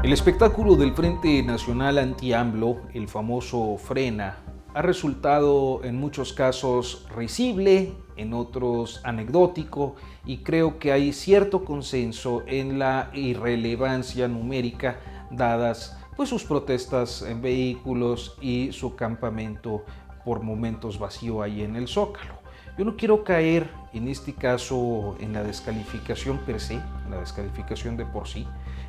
El espectáculo del Frente Nacional Anti-AMLO, el famoso Frena, ha resultado en muchos casos risible, en otros anecdótico, y creo que hay cierto consenso en la irrelevancia numérica dadas pues sus protestas en vehículos y su campamento por momentos vacío ahí en el Zócalo. Yo no quiero caer en este caso en la descalificación per se, en la descalificación de por sí,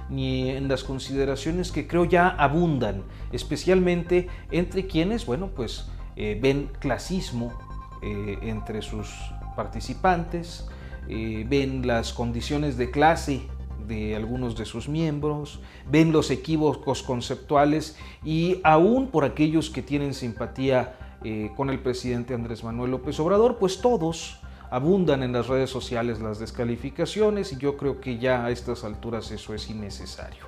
ni en las consideraciones que creo ya abundan, especialmente entre quienes, ven clasismo entre sus participantes, ven las condiciones de clase de algunos de sus miembros, ven los equívocos conceptuales y aún por aquellos que tienen simpatía con el presidente Andrés Manuel López Obrador, pues todos abundan en las redes sociales las descalificaciones y yo creo que ya a estas alturas eso es innecesario.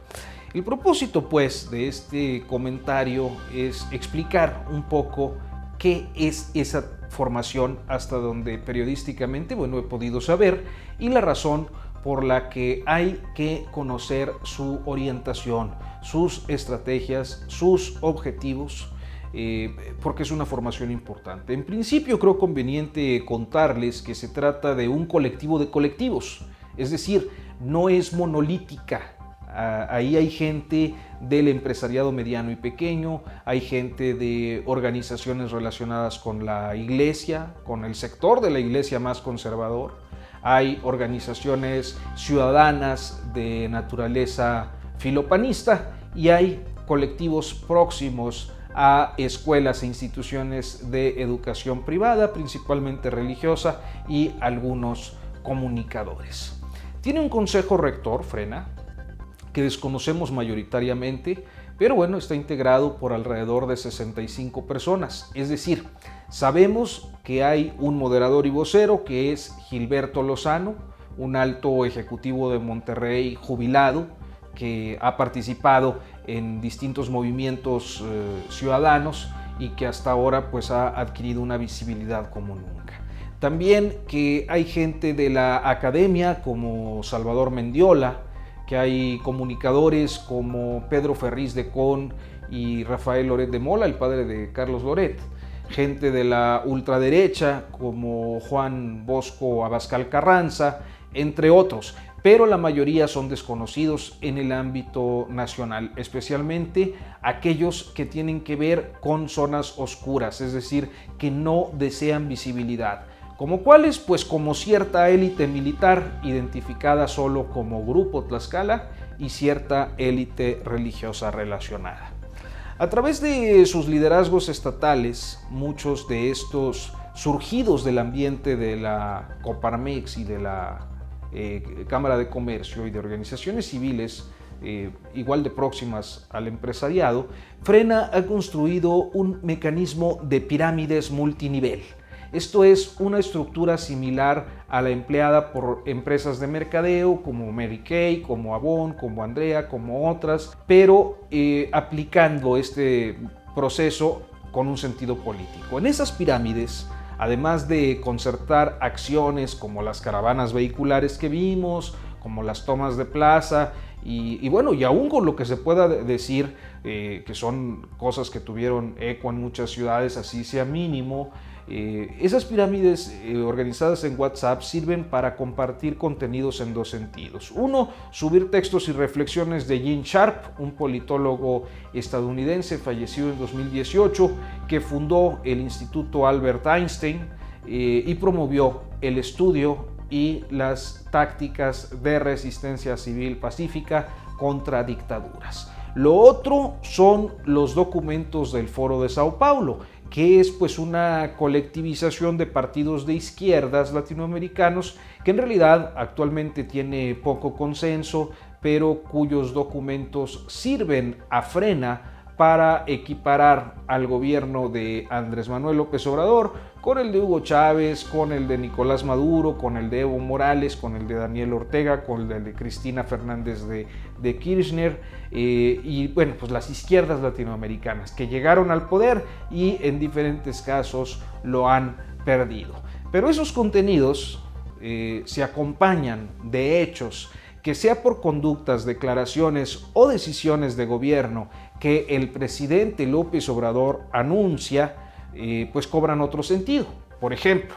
El propósito pues de este comentario es explicar un poco qué es esa formación hasta donde periodísticamente he podido saber y la razón por la que hay que conocer su orientación, sus estrategias, sus objetivos, porque es una formación importante. En principio creo conveniente contarles que se trata de un colectivo de colectivos, es decir, no es monolítica. Ahí hay gente del empresariado mediano y pequeño, hay gente de organizaciones relacionadas con la iglesia, con el sector de la iglesia más conservador, hay organizaciones ciudadanas de naturaleza filopanista y hay colectivos próximos a escuelas e instituciones de educación privada, principalmente religiosa, y algunos comunicadores. Tiene un consejo rector, Frena, que desconocemos mayoritariamente, pero está integrado por alrededor de 65 personas. Es decir, sabemos que hay un moderador y vocero que es Gilberto Lozano, un alto ejecutivo de Monterrey jubilado, que ha participado en distintos movimientos ciudadanos y que hasta ahora ha adquirido una visibilidad como nunca. También que hay gente de la academia como Salvador Mendiola, que hay comunicadores como Pedro Ferriz de Con y Rafael Loret de Mola, el padre de Carlos Loret, gente de la ultraderecha como Juan Bosco Abascal Carranza, entre otros, pero la mayoría son desconocidos en el ámbito nacional, especialmente aquellos que tienen que ver con zonas oscuras, es decir, que no desean visibilidad. ¿Como cuáles? Pues como cierta élite militar identificada solo como Grupo Tlaxcala y cierta élite religiosa relacionada. A través de sus liderazgos estatales, muchos de estos surgidos del ambiente de la Coparmex y de la Cámara de Comercio y de organizaciones civiles igual de próximas al empresariado, Frena ha construido un mecanismo de pirámides multinivel. Esto es una estructura similar a la empleada por empresas de mercadeo como Mary Kay, como Avon, como Andrea, como otras, pero aplicando este proceso con un sentido político. En esas pirámides, además de concertar acciones como las caravanas vehiculares que vimos, como las tomas de plaza, y aún con lo que se pueda decir que son cosas que tuvieron eco en muchas ciudades, así sea mínimo, esas pirámides organizadas en WhatsApp sirven para compartir contenidos en dos sentidos. Uno, subir textos y reflexiones de Gene Sharp, un politólogo estadounidense fallecido en 2018, que fundó el Instituto Albert Einstein y promovió el estudio y las tácticas de resistencia civil pacífica contra dictaduras. Lo otro son los documentos del Foro de Sao Paulo, que es una colectivización de partidos de izquierdas latinoamericanos que en realidad actualmente tiene poco consenso, pero cuyos documentos sirven a Frena para equiparar al gobierno de Andrés Manuel López Obrador con el de Hugo Chávez, con el de Nicolás Maduro, con el de Evo Morales, con el de Daniel Ortega, con el de Cristina Fernández de Kirchner las izquierdas latinoamericanas que llegaron al poder y en diferentes casos lo han perdido. Pero esos contenidos se acompañan de hechos que sea por conductas, declaraciones o decisiones de gobierno que el presidente López Obrador anuncia, pues cobran otro sentido. Por ejemplo,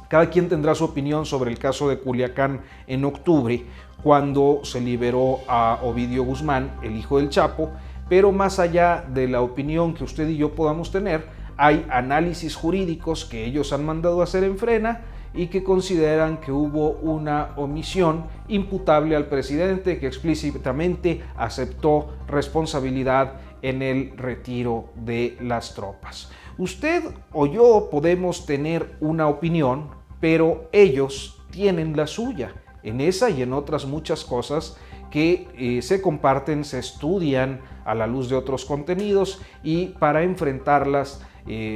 cada quien tendrá su opinión sobre el caso de Culiacán en octubre, cuando se liberó a Ovidio Guzmán, el hijo del Chapo, pero más allá de la opinión que usted y yo podamos tener, hay análisis jurídicos que ellos han mandado a hacer en Frena y que consideran que hubo una omisión imputable al presidente, que explícitamente aceptó responsabilidad en el retiro de las tropas. Usted o yo podemos tener una opinión, pero ellos tienen la suya en esa y en otras muchas cosas que se comparten, se estudian a la luz de otros contenidos, y para enfrentarlas,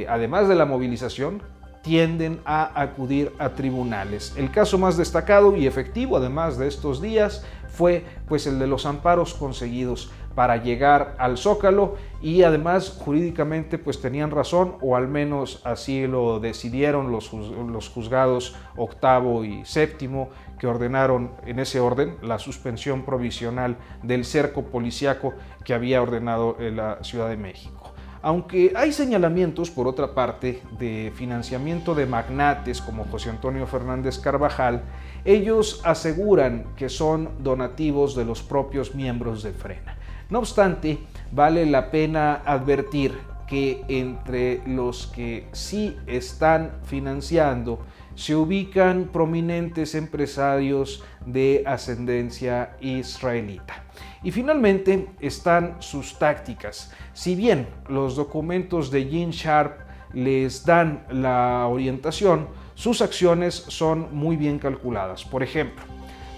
además de la movilización, tienden a acudir a tribunales. El caso más destacado y efectivo, además de estos días, fue pues el de los amparos conseguidos para llegar al Zócalo, y además jurídicamente pues tenían razón, o al menos así lo decidieron los juzgados octavo y séptimo, que ordenaron en ese orden la suspensión provisional del cerco policíaco que había ordenado la Ciudad de México. Aunque hay señalamientos, por otra parte, de financiamiento de magnates como José Antonio Fernández Carvajal, ellos aseguran que son donativos de los propios miembros de Frena. No obstante, vale la pena advertir que entre los que sí están financiando se ubican prominentes empresarios de ascendencia israelita. Y finalmente están sus tácticas. Si bien los documentos de Gene Sharp les dan la orientación, sus acciones son muy bien calculadas. Por ejemplo,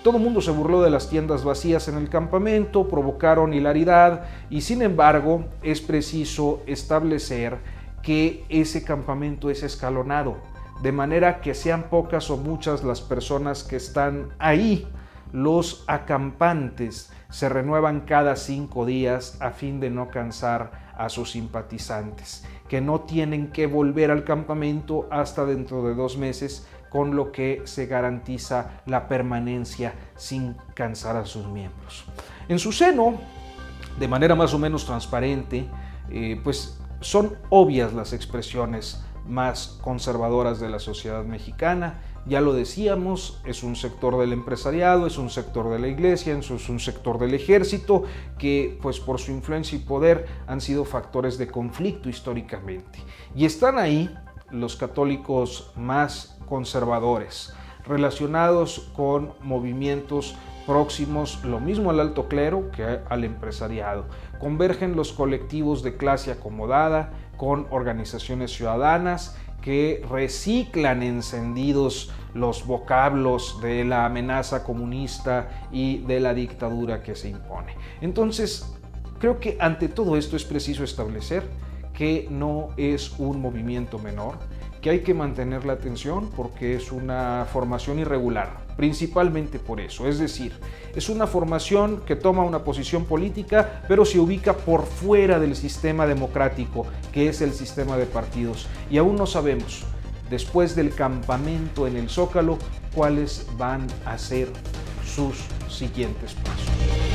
todo el mundo se burló de las tiendas vacías en el campamento, provocaron hilaridad, y sin embargo es preciso establecer que ese campamento es escalonado, de manera que sean pocas o muchas las personas que están ahí. Los acampantes se renuevan cada 5 días a fin de no cansar a sus simpatizantes, que no tienen que volver al campamento hasta dentro de 2 meses, con lo que se garantiza la permanencia sin cansar a sus miembros. En su seno, de manera más o menos transparente, pues son obvias las expresiones más conservadoras de la sociedad mexicana. Ya lo decíamos, es un sector del empresariado, es un sector de la iglesia, es un sector del ejército, que pues por su influencia y poder han sido factores de conflicto históricamente. Y están ahí los católicos más conservadores, relacionados con movimientos próximos, lo mismo al alto clero que al empresariado. Convergen los colectivos de clase acomodada con organizaciones ciudadanas que reciclan encendidos los vocablos de la amenaza comunista y de la dictadura que se impone. Entonces, creo que ante todo esto es preciso establecer que no es un movimiento menor, que hay que mantener la atención porque es una formación irregular, principalmente por eso. Es decir, es una formación que toma una posición política, pero se ubica por fuera del sistema democrático, que es el sistema de partidos. Y aún no sabemos, después del campamento en el Zócalo, cuáles van a ser sus siguientes pasos.